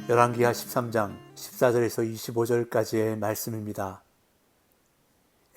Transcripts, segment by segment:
열왕기하 13장 14절에서 25절까지의 말씀입니다.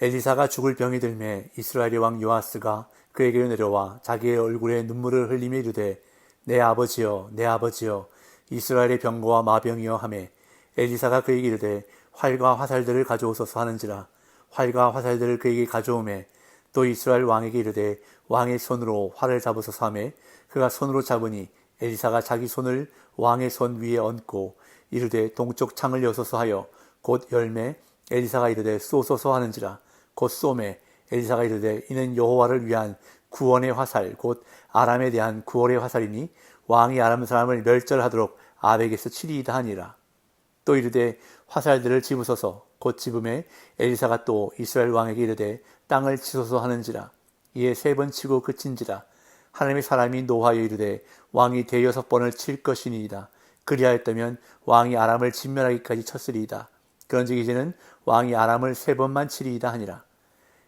엘리사가 죽을 병이 들매 이스라엘의 왕 요아스가 그에게로 내려와 자기의 얼굴에 눈물을 흘리며 이르되 내 아버지여 내 아버지여 이스라엘의 병거와 마병이여 하매 엘리사가 그에게 이르되 활과 화살들을 가져오소서 하는지라 활과 화살들을 그에게 가져오매 또 이스라엘 왕에게 이르되 왕의 손으로 활을 잡으소서 하매 그가 손으로 잡으니 엘리사가 자기 손을 왕의 손 위에 얹고 이르되 동쪽 창을 여소서 하여 곧 열매 엘리사가 이르되 쏘소서 하는지라 곧 쏘매 엘리사가 이르되 이는 여호와를 위한 구원의 화살 곧 아람에 대한 구원의 화살이니 왕이 아람 사람을 멸절하도록 아벡에서 치리이다 하니라. 또 이르되 화살들을 집으소서 곧 집음에 엘리사가 또 이스라엘 왕에게 이르되 땅을 치소서 하는지라. 이에 3번 치고 그친지라. 하나님의 사람이 노하여 이르되 왕이 6번을 칠 것이니이다. 그리하였다면 왕이 아람을 진멸하기까지 쳤으리이다. 그런즉 이제는 왕이 아람을 3번만 치리이다 하니라.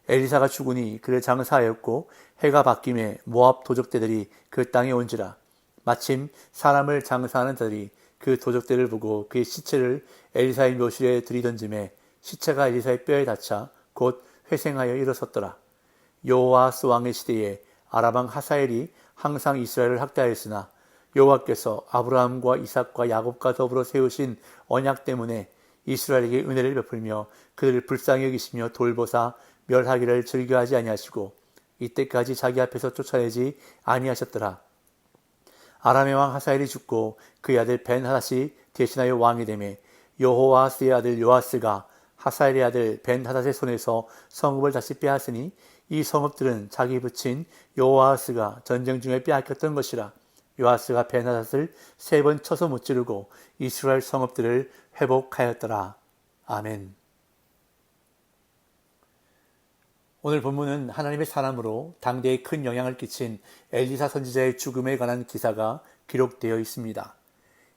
엘리사가 죽으니 그를 장사하였고 해가 바뀜에 모압 도적대들이 그 땅에 온지라. 마침 사람을 장사하는 자들이 그 도적대를 보고 그의 시체를 엘리사의 묘실에 들이던짐에 시체가 엘리사의 뼈에 닿자 곧 회생하여 일어섰더라. 여호와스 왕의 시대에 아람 왕 하사엘이 항상 이스라엘을 학대하였으나 여호와께서 아브라함과 이삭과 야곱과 더불어 세우신 언약 때문에 이스라엘에게 은혜를 베풀며 그들을 불쌍히 여기시며 돌보사 멸하기를 즐겨하지 아니하시고 이때까지 자기 앞에서 쫓아내지 아니하셨더라. 아람의 왕 하사엘이 죽고 그의 아들 벤하닷이 대신하여 왕이 되매 여호아스의 아들 요아스가 하사엘의 아들 벤하닷의 손에서 성읍을 다시 빼앗으니 이 성읍들은 자기 붙인 여호아스가 전쟁 중에 빼앗겼던 것이라. 요아스가 벤하닷을 3번 쳐서 무찌르고 이스라엘 성읍들을 회복하였더라. 아멘. 오늘 본문은 하나님의 사람으로 당대에 큰 영향을 끼친 엘리사 선지자의 죽음에 관한 기사가 기록되어 있습니다.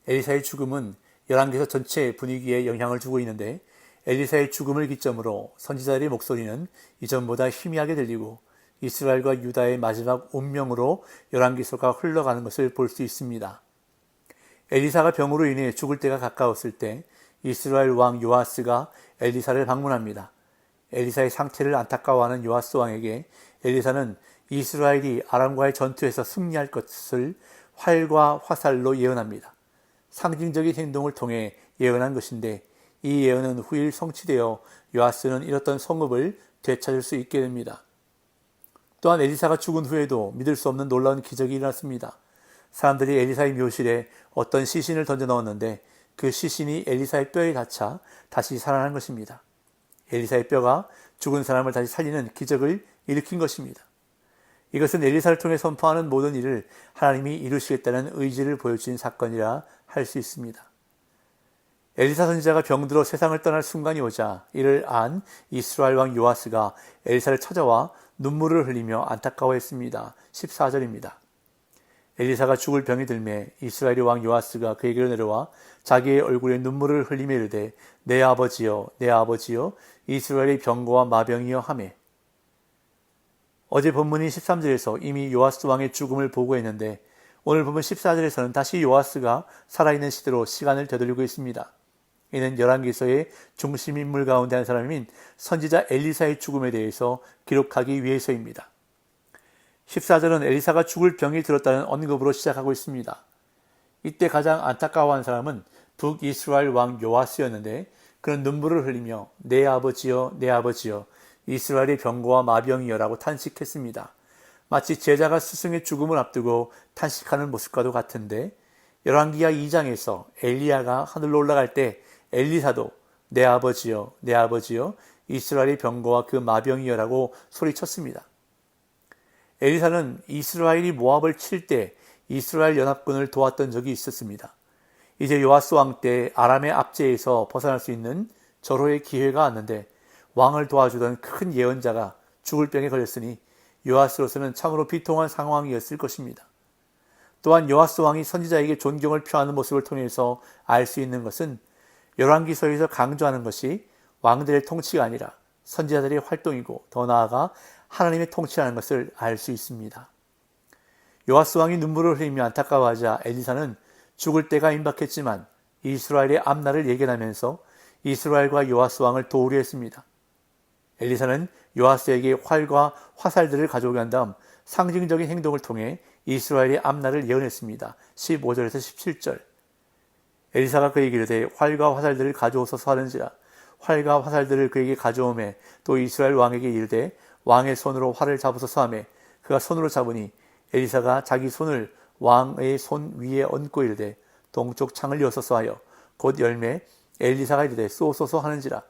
엘리사의 죽음은 열왕기서 전체 분위기에 영향을 주고 있는데 엘리사의 죽음을 기점으로 선지자들의 목소리는 이전보다 희미하게 들리고 이스라엘과 유다의 마지막 운명으로 열왕기서가 흘러가는 것을 볼 수 있습니다. 엘리사가 병으로 인해 죽을 때가 가까웠을 때 이스라엘 왕 요아스가 엘리사를 방문합니다. 엘리사의 상태를 안타까워하는 요아스 왕에게 엘리사는 이스라엘이 아람과의 전투에서 승리할 것을 활과 화살로 예언합니다. 상징적인 행동을 통해 예언한 것인데 이 예언은 후일 성취되어 요아스는 잃었던 성읍을 되찾을 수 있게 됩니다. 또한 엘리사가 죽은 후에도 믿을 수 없는 놀라운 기적이 일어났습니다. 사람들이 엘리사의 묘실에 어떤 시신을 던져 넣었는데 그 시신이 엘리사의 뼈에 닿자 다시 살아난 것입니다. 엘리사의 뼈가 죽은 사람을 다시 살리는 기적을 일으킨 것입니다. 이것은 엘리사를 통해 선포하는 모든 일을 하나님이 이루시겠다는 의지를 보여주신 사건이라 할 수 있습니다. 엘리사 선지자가 병들어 세상을 떠날 순간이 오자 이를 안 이스라엘 왕 요아스가 엘리사를 찾아와 눈물을 흘리며 안타까워했습니다. 14절입니다. 엘리사가 죽을 병이 들매 이스라엘의 왕 요아스가 그에게로 내려와 자기의 얼굴에 눈물을 흘리며 이르되 내 아버지여 내 아버지여 이스라엘의 병거와 마병이여 하매. 어제 본문인 13절에서 이미 요아스 왕의 죽음을 보고했는데 오늘 본문 14절에서는 다시 요아스가 살아있는 시대로 시간을 되돌리고 있습니다. 이는 열왕기서의 중심 인물 가운데 한 사람인 선지자 엘리사의 죽음에 대해서 기록하기 위해서입니다. 14절은 엘리사가 죽을 병이 들었다는 언급으로 시작하고 있습니다. 이때 가장 안타까워한 사람은 북이스라엘 왕 요아스였는데 그는 눈물을 흘리며 내 아버지여 내 아버지여 이스라엘의 병거와 마병이여 라고 탄식했습니다. 마치 제자가 스승의 죽음을 앞두고 탄식하는 모습과도 같은데 열왕기하 2장에서 엘리야가 하늘로 올라갈 때 엘리사도 내 아버지여 내 아버지여 이스라엘의 병거와 그 마병이여 라고 소리쳤습니다. 엘리사는 이스라엘이 모압을 칠 때 이스라엘 연합군을 도왔던 적이 있었습니다. 이제 요아스 왕 때 아람의 압제에서 벗어날 수 있는 절호의 기회가 왔는데 왕을 도와주던 큰 예언자가 죽을 병에 걸렸으니 요아스로서는 참으로 비통한 상황이었을 것입니다. 또한 요아스 왕이 선지자에게 존경을 표하는 모습을 통해서 알 수 있는 것은 열왕기서에서 강조하는 것이 왕들의 통치가 아니라 선지자들의 활동이고 더 나아가 하나님의 통치라는 것을 알 수 있습니다. 요아스 왕이 눈물을 흘리며 안타까워하자 엘리사는 죽을 때가 임박했지만 이스라엘의 앞날을 예견하면서 이스라엘과 요아스 왕을 도우려 했습니다. 엘리사는 요아스에게 활과 화살들을 가져오게 한 다음 상징적인 행동을 통해 이스라엘의 앞날을 예언했습니다. 15절에서 17절. 엘리사가 그에게 이르되 활과 화살들을 가져오소서 하는지라. 활과 화살들을 그에게 가져오매 또 이스라엘 왕에게 이르되 왕의 손으로 활을 잡으소서 하매 그가 손으로 잡으니 엘리사가 자기 손을 왕의 손 위에 얹고 이르되 동쪽 창을 여소서 하여 곧 열매 엘리사가 이르되 쏘소서 하는지라.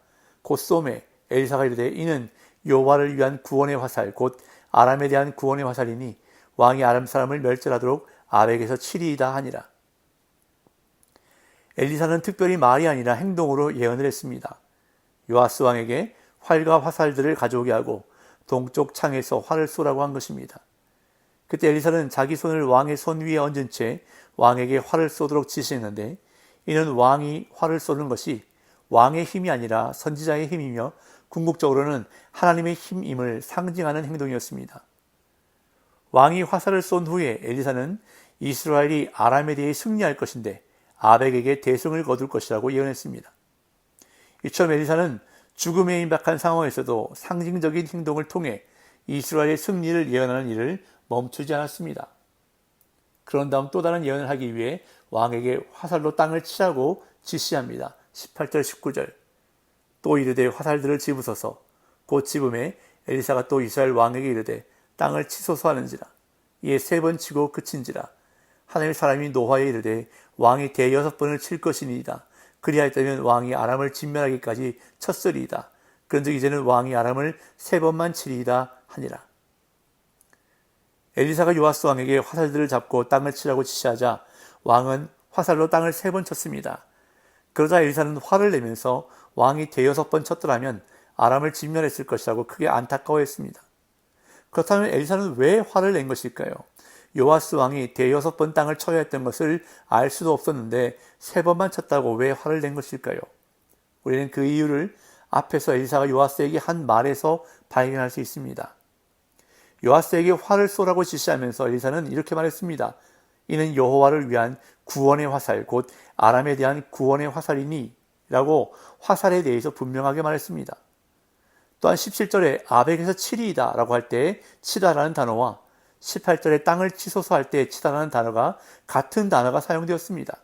곧 쏘매 엘리사가 이르되 이는 여호와를 위한 구원의 화살 곧 아람에 대한 구원의 화살이니 왕이 아람 사람을 멸절하도록 아벡에서 치리이다 하니라. 엘리사는 특별히 말이 아니라 행동으로 예언을 했습니다. 요아스 왕에게 활과 화살들을 가져오게 하고 동쪽 창에서 활을 쏘라고 한 것입니다. 그때 엘리사는 자기 손을 왕의 손 위에 얹은 채 왕에게 활을 쏘도록 지시했는데 이는 왕이 활을 쏘는 것이 왕의 힘이 아니라 선지자의 힘이며 궁극적으로는 하나님의 힘임을 상징하는 행동이었습니다. 왕이 화살을 쏜 후에 엘리사는 이스라엘이 아람에 대해 승리할 것인데 아벡에게 대승을 거둘 것이라고 예언했습니다. 이처럼 엘리사는 죽음에 임박한 상황에서도 상징적인 행동을 통해 이스라엘의 승리를 예언하는 일을 멈추지 않았습니다. 그런 다음 또 다른 예언을 하기 위해 왕에게 화살로 땅을 치라고 지시합니다. 18절 19절. 또 이르되 화살들을 집으소서. 곧 집음에 엘리사가 또 이스라엘 왕에게 이르되 땅을 치소서 하는지라. 이에 3번 치고 그친지라. 하나님의 사람이 노하에 이르되 왕이 대6번을 칠 것이니이다. 그리하였다면 왕이 아람을 진멸하기까지 쳤으리이다. 그런즉 이제는 왕이 아람을 3번만 치리이다 하니라. 엘리사가 요아스 왕에게 화살들을 잡고 땅을 치라고 지시하자 왕은 화살로 땅을 3번 쳤습니다. 그러자 엘리사는 화를 내면서 왕이 대6번 쳤더라면 아람을 진멸했을 것이라고 크게 안타까워했습니다. 그렇다면 엘리사는 왜 화를 낸 것일까요? 요아스 왕이 대6번 땅을 쳐야 했던 것을 알 수도 없었는데 3번만 쳤다고 왜 화를 낸 것일까요? 우리는 그 이유를 앞에서 엘리사가 요아스에게 한 말에서 발견할 수 있습니다. 요아스에게 활을 쏘라고 지시하면서 엘리사는 이렇게 말했습니다. 이는 여호와를 위한 구원의 화살, 곧 아람에 대한 구원의 화살이니 라고 화살에 대해서 분명하게 말했습니다. 또한 17절에 아벡에서 치리이다 라고 할 때 치다라는 단어와 18절에 땅을 치소서 할 때 치다라는 단어가 같은 단어가 사용되었습니다.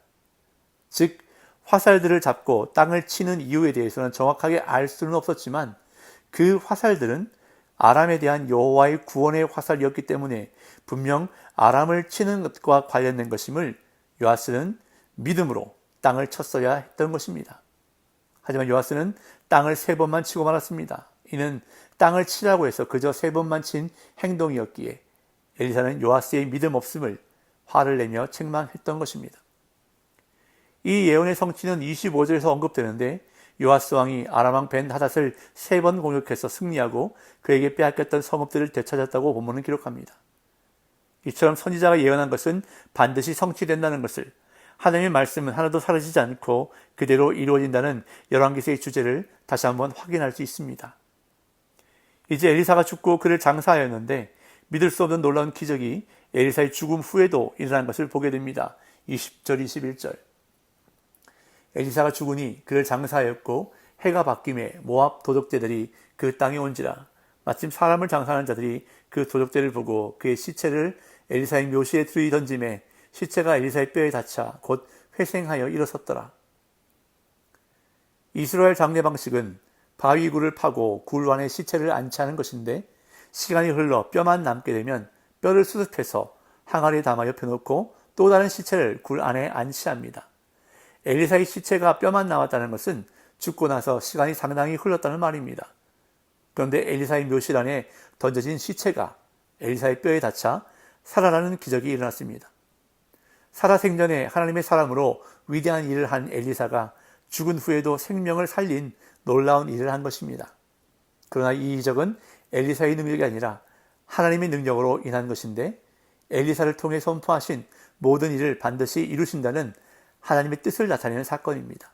즉 화살들을 잡고 땅을 치는 이유에 대해서는 정확하게 알 수는 없었지만 그 화살들은 아람에 대한 여호와의 구원의 화살이었기 때문에 분명 아람을 치는 것과 관련된 것임을 요아스는 믿음으로 땅을 쳤어야 했던 것입니다. 하지만 요아스는 땅을 3번만 치고 말았습니다. 이는 땅을 치라고 해서 그저 3번만 친 행동이었기에 엘리사는 요아스의 믿음 없음을 화를 내며 책망했던 것입니다. 이 예언의 성취는 25절에서 언급되는데 요아스 왕이 아람 왕 벤하닷을 3번 공격해서 승리하고 그에게 빼앗겼던 성읍들을 되찾았다고 본문은 기록합니다. 이처럼 선지자가 예언한 것은 반드시 성취된다는 것을, 하나님의 말씀은 하나도 사라지지 않고 그대로 이루어진다는 열왕기서의 주제를 다시 한번 확인할 수 있습니다. 이제 엘리사가 죽고 그를 장사하였는데 믿을 수 없는 놀라운 기적이 엘리사의 죽음 후에도 일어난 것을 보게 됩니다. 20절 21절. 엘리사가 죽으니 그를 장사하였고 해가 바뀜에 모압 도적대들이 그 땅에 온지라. 마침 사람을 장사하는 자들이 그 도적대를 보고 그의 시체를 엘리사의 묘시에 들이 던짐에 시체가 엘리사의 뼈에 닿자 곧 회생하여 일어섰더라. 이스라엘 장례 방식은 바위굴을 파고 굴 안에 시체를 안치하는 것인데 시간이 흘러 뼈만 남게 되면 뼈를 수습해서 항아리에 담아 옆에 놓고 또 다른 시체를 굴 안에 안치합니다. 엘리사의 시체가 뼈만 남았다는 것은 죽고 나서 시간이 상당히 흘렀다는 말입니다. 그런데 엘리사의 묘실 안에 던져진 시체가 엘리사의 뼈에 닿자 살아나는 기적이 일어났습니다. 살아생전에 하나님의 사람으로 위대한 일을 한 엘리사가 죽은 후에도 생명을 살린 놀라운 일을 한 것입니다. 그러나 이 이적은 엘리사의 능력이 아니라 하나님의 능력으로 인한 것인데 엘리사를 통해 선포하신 모든 일을 반드시 이루신다는 하나님의 뜻을 나타내는 사건입니다.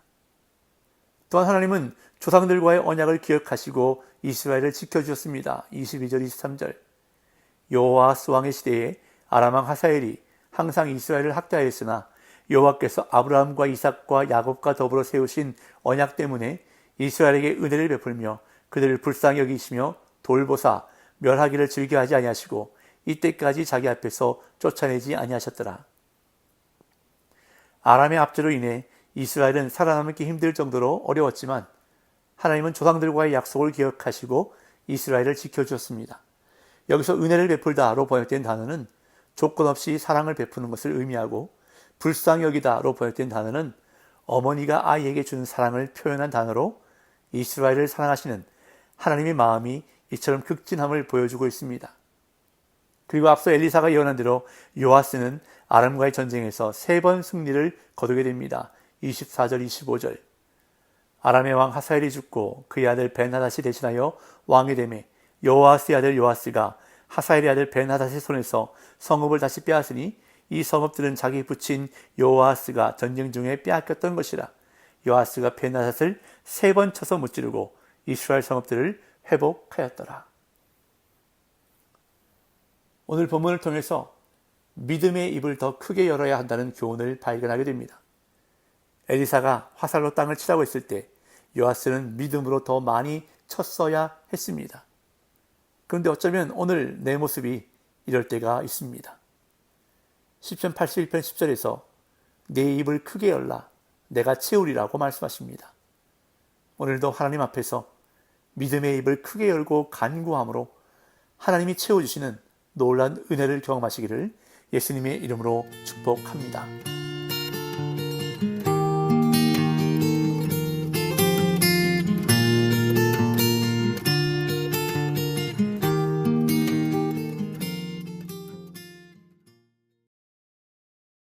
또한 하나님은 조상들과의 언약을 기억하시고 이스라엘을 지켜주셨습니다. 22절 23절. 여호와스 왕의 시대에 아람 왕 하사엘이 항상 이스라엘을 학대하였으나 여호와께서 아브라함과 이삭과 야곱과 더불어 세우신 언약 때문에 이스라엘에게 은혜를 베풀며 그들을 불쌍히 여기시며 돌보사 멸하기를 즐겨하지 아니하시고 이때까지 자기 앞에서 쫓아내지 아니하셨더라. 아람의 압제로 인해 이스라엘은 살아남기 힘들 정도로 어려웠지만 하나님은 조상들과의 약속을 기억하시고 이스라엘을 지켜주셨습니다. 여기서 은혜를 베풀다로 번역된 단어는 조건 없이 사랑을 베푸는 것을 의미하고 불쌍히 여기다로 번역된 단어는 어머니가 아이에게 주는 사랑을 표현한 단어로 이스라엘을 사랑하시는 하나님의 마음이 이처럼 극진함을 보여주고 있습니다. 그리고 앞서 엘리사가 예언한 대로 요아스는 아람과의 전쟁에서 3번 승리를 거두게 됩니다. 24절, 25절. 아람의 왕 하사엘이 죽고 그의 아들 벤하닷이 대신하여 왕이 되매 요아스의 아들 요아스가 하사엘의 아들 벤하닷의 손에서 성읍을 다시 빼앗으니 이 성읍들은 자기 부친 요아스가 전쟁 중에 빼앗겼던 것이라. 요아스가 벤하닷을 3번 쳐서 무찌르고 이스라엘 성읍들을 회복하였더라. 오늘 본문을 통해서 믿음의 입을 더 크게 열어야 한다는 교훈을 발견하게 됩니다. 엘리사가 화살로 땅을 치라고 했을 때 요아스는 믿음으로 더 많이 쳤어야 했습니다. 그런데 어쩌면 오늘 내 모습이 이럴 때가 있습니다. 시편 81편 10절에서 내 입을 크게 열라 내가 채우리라고 말씀하십니다. 오늘도 하나님 앞에서 믿음의 입을 크게 열고 간구함으로 하나님이 채워주시는 놀라운 은혜를 경험하시기를 예수님의 이름으로 축복합니다.